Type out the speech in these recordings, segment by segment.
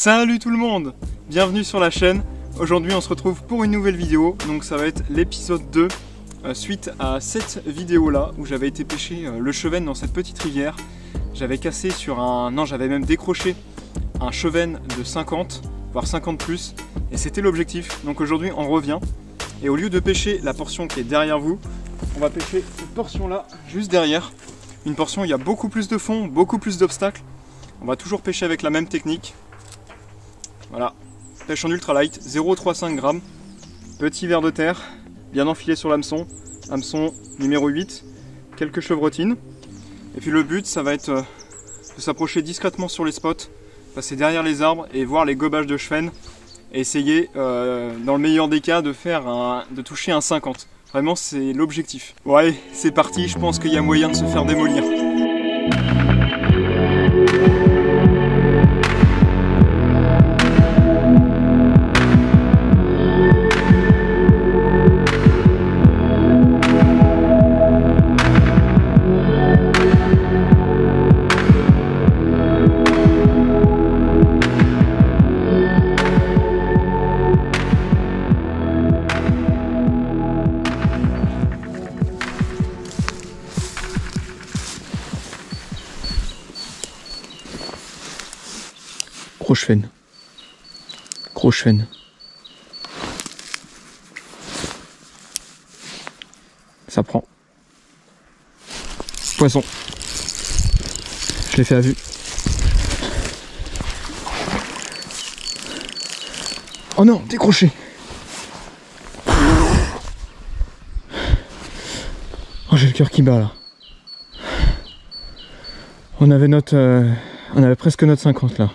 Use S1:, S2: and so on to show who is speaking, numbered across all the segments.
S1: Salut tout le monde, bienvenue sur la chaîne. Aujourd'hui on se retrouve pour une nouvelle vidéo, donc ça va être l'épisode 2 suite à cette vidéo là où j'avais été pêcher le chevenne dans cette petite rivière. J'avais cassé sur un... non, j'avais même décroché un chevenne de 50 voire 50 plus et c'était l'objectif. Donc aujourd'hui on revient et au lieu de pêcher la portion qui est derrière vous, on va pêcher cette portion là juste derrière. Une portion où il y a beaucoup plus de fond, beaucoup plus d'obstacles. On va toujours pêcher avec la même technique. Voilà, pêche en ultralight, 0,35 g, petit ver de terre, bien enfilé sur l'hameçon, hameçon numéro 8, quelques chevrotines. Et puis le but, ça va être de s'approcher discrètement sur les spots, passer derrière les arbres et voir les gobages de chevenne et essayer, dans le meilleur des cas, de toucher un 50. Vraiment, c'est l'objectif. Bon allez, c'est parti, je pense qu'il y a moyen de se faire démolir. Gros chevenne. Gros chevenne. Ça prend. Poisson. Je l'ai fait à vue. Oh non, décroché. Oh, j'ai le cœur qui bat là. On avait presque notre 50 là.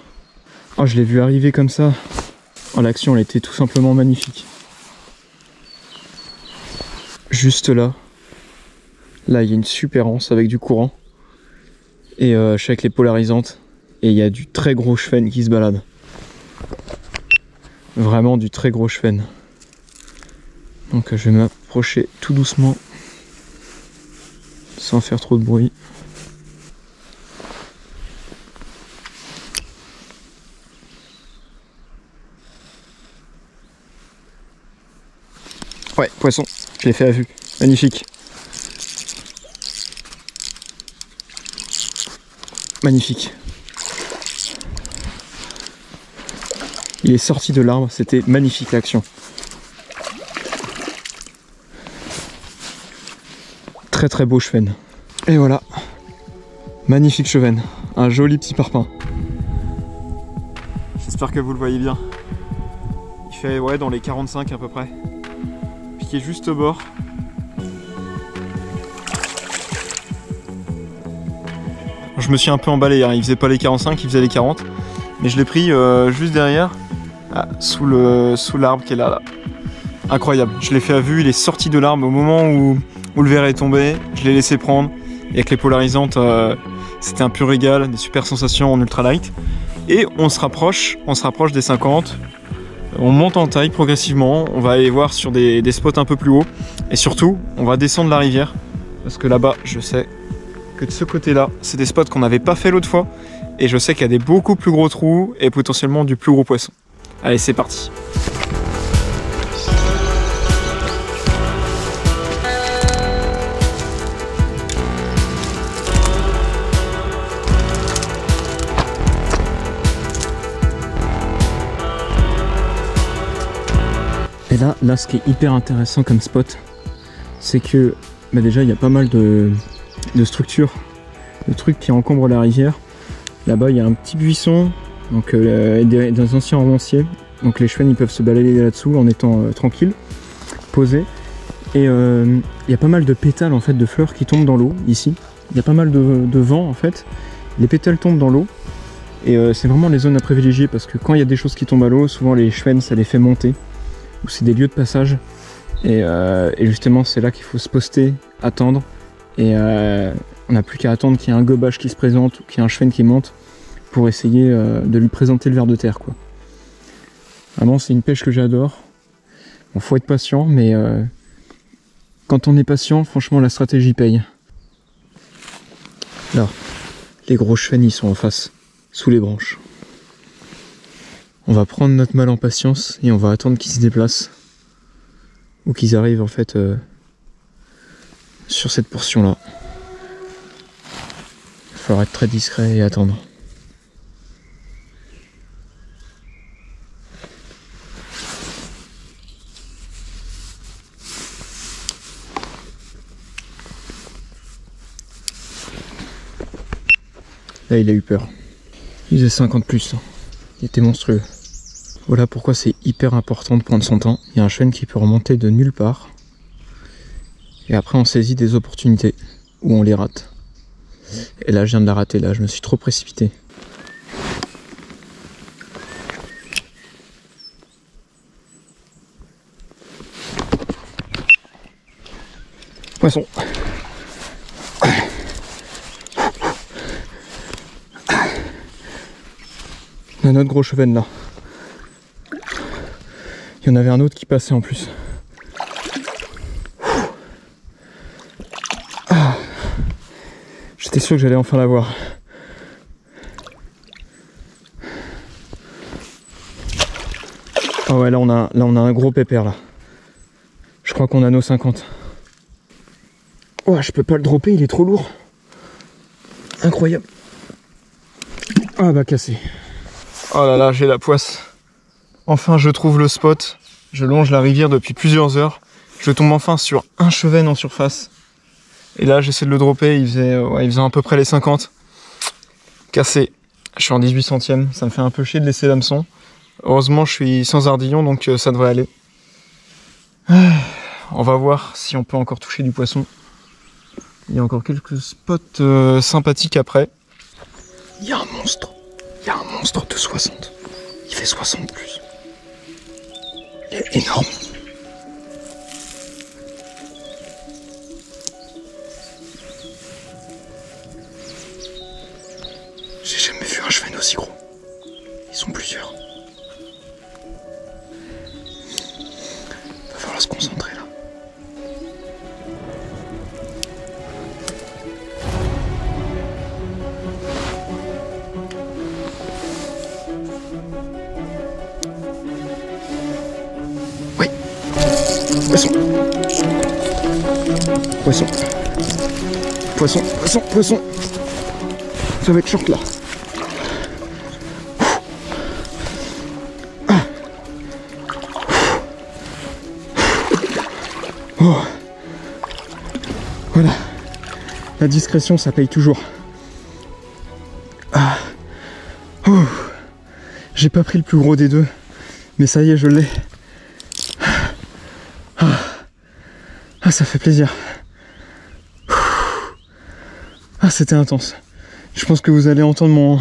S1: Oh, je l'ai vu arriver comme ça. Oh, l'action, elle était tout simplement magnifique. Juste là. Là, il y a une super anse avec du courant. Et je suis avec les polarisantes. Et il y a du très gros chevenne qui se balade. Vraiment du très gros chevenne. Donc je vais m'approcher tout doucement. Sans faire trop de bruit. Ouais, poisson, je l'ai fait à vue. Magnifique. Magnifique. Il est sorti de l'arbre, c'était magnifique l'action. Très très beau chevenne. Et voilà. Magnifique chevenne. Un joli petit parpaing. J'espère que vous le voyez bien. Il fait ouais dans les 45 à peu près. Qui est juste au bord. Je me suis un peu emballé, hein. Il faisait pas les 45, il faisait les 40. Mais je l'ai pris juste derrière, sous l'arbre qui est là. Incroyable, je l'ai fait à vue, il est sorti de l'arbre au moment où le verre est tombé. Je l'ai laissé prendre. Et avec les polarisantes, c'était un pur régal, des super sensations en ultralight. Et on se rapproche des 50. On monte en taille progressivement, on va aller voir sur des spots un peu plus hauts et surtout on va descendre la rivière parce que là-bas je sais que de ce côté-là c'est des spots qu'on n'avait pas fait l'autre fois et je sais qu'il y a des beaucoup plus gros trous et potentiellement du plus gros poisson. Allez, c'est parti. Et là, ce qui est hyper intéressant comme spot, c'est que déjà il y a pas mal de structures, de trucs qui encombrent la rivière. Là-bas, il y a un petit buisson, donc des anciens romanciers. Donc les chevennes, ils peuvent se balader là-dessous en étant tranquilles, posés. Et il y a pas mal de pétales en fait de fleurs qui tombent dans l'eau ici. Il y a pas mal de vent en fait. Les pétales tombent dans l'eau. Et c'est vraiment les zones à privilégier parce que quand il y a des choses qui tombent à l'eau, souvent les chevennes, ça les fait monter. Ou c'est des lieux de passage et justement c'est là qu'il faut se poster, attendre et on n'a plus qu'à attendre qu'il y ait un gobage qui se présente ou qu'il y ait un chevenne qui monte pour essayer de lui présenter le ver de terre quoi. Vraiment c'est une pêche que j'adore. Bon, faut être patient mais quand on est patient franchement la stratégie paye. Là, les gros chevennes ils sont en face, sous les branches. On va prendre notre mal en patience et on va attendre qu'ils se déplacent. Ou qu'ils arrivent en fait sur cette portion là. Il va falloir être très discret et attendre. Là il a eu peur. Il faisait 50 plus. Il était monstrueux. Voilà pourquoi c'est hyper important de prendre son temps. Il y a un chêne qui peut remonter de nulle part. Et après on saisit des opportunités où on les rate. Et là je viens de la rater, là je me suis trop précipité. Poisson. On a notre gros chevenne là. Il y en avait un autre qui passait en plus. J'étais sûr que j'allais enfin l'avoir. Ah ouais, là on a un gros pépère là. Je crois qu'on a nos 50. Oh, je peux pas le dropper, il est trop lourd. Incroyable. Ah bah cassé. Oh là là, j'ai la poisse. Enfin je trouve le spot. Je longe la rivière depuis plusieurs heures. Je tombe enfin sur un chevenne en surface. Et là j'essaie de le dropper, il faisait à peu près les 50. Cassé. Je suis en 18 centièmes, ça me fait un peu chier de laisser l'hameçon. Heureusement je suis sans ardillon donc ça devrait aller. On va voir si on peut encore toucher du poisson. Il y a encore quelques spots sympathiques après. Il y a un monstre. Il y a un monstre de 60. Il fait 60 plus. Il est énorme. J'ai jamais vu un chevenne aussi gros. Ils sont plusieurs. Va falloir se concentrer là. Oui. Poisson. Poisson. Poisson, poisson, poisson. Ça va être short là. Oh. Voilà. La discrétion, ça paye toujours. Ah. Oh. J'ai pas pris le plus gros des deux, mais ça y est, je l'ai. Ah, ça fait plaisir. Ah, c'était intense. Je pense que vous allez entendre mon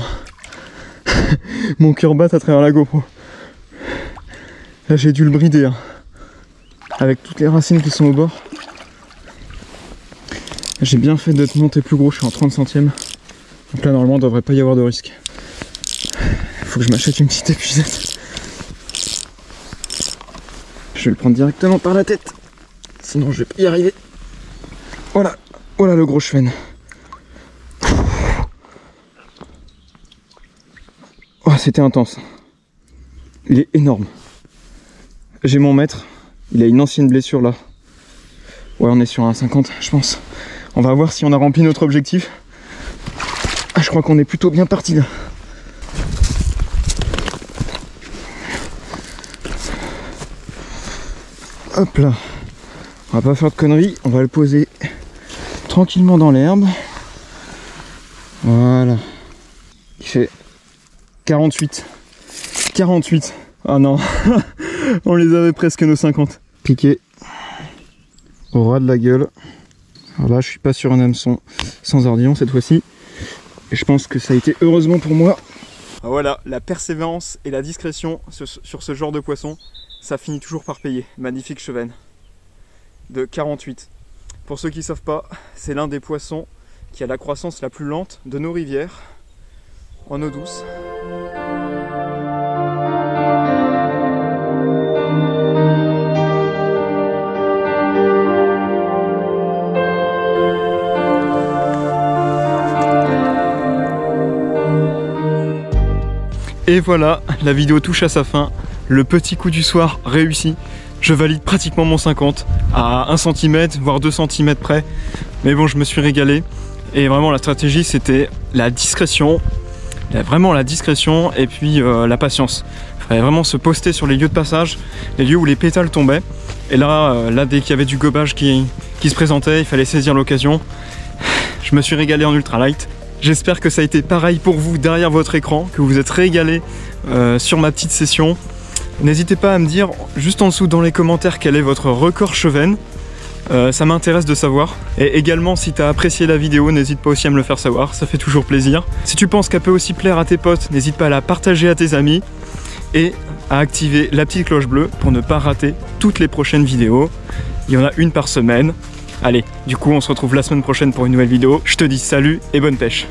S1: mon cœur battre à travers la GoPro. Là, j'ai dû le brider, hein. Avec toutes les racines qui sont au bord. J'ai bien fait d'être monté plus gros, je suis en 30 centièmes. Donc là, normalement, il ne devrait pas y avoir de risque. Il faut que je m'achète une petite épuisette. Je vais le prendre directement par la tête. Sinon, je vais pas y arriver. Voilà, voilà le gros chevenne. Oh, c'était intense. Il est énorme. J'ai mon maître. Il a une ancienne blessure là. Ouais, on est sur un 50, je pense. On va voir si on a rempli notre objectif. Ah, je crois qu'on est plutôt bien parti là. Hop là. On va pas faire de conneries. On va le poser tranquillement dans l'herbe. Voilà. Il fait 48. 48. Ah non. On les avait presque nos 50. Piqué au ras de la gueule. Alors là, je suis pas sur un hameçon sans ardillon cette fois-ci. Et je pense que ça a été heureusement pour moi. Voilà, la persévérance et la discrétion sur ce genre de poisson, ça finit toujours par payer. Magnifique chevenne de 48. Pour ceux qui ne savent pas, c'est l'un des poissons qui a la croissance la plus lente de nos rivières en eau douce. Et voilà, la vidéo touche à sa fin. Le petit coup du soir réussi. Je valide pratiquement mon 50 à 1 cm, voire 2 cm près. Mais bon, je me suis régalé. Et vraiment, la stratégie, c'était la discrétion. Vraiment la discrétion et puis la patience. Il fallait vraiment se poster sur les lieux de passage, les lieux où les pétales tombaient. Et là, dès qu'il y avait du gobage qui se présentait, il fallait saisir l'occasion. Je me suis régalé en ultralight. J'espère que ça a été pareil pour vous derrière votre écran, que vous vous êtes régalé sur ma petite session. N'hésitez pas à me dire juste en dessous dans les commentaires quel est votre record Chevennes. Ça m'intéresse de savoir. Et également, si tu as apprécié la vidéo, n'hésite pas aussi à me le faire savoir, ça fait toujours plaisir. Si tu penses qu'elle peut aussi plaire à tes potes, n'hésite pas à la partager à tes amis et à activer la petite cloche bleue pour ne pas rater toutes les prochaines vidéos. Il y en a une par semaine. Allez, du coup, on se retrouve la semaine prochaine pour une nouvelle vidéo. Je te dis salut et bonne pêche.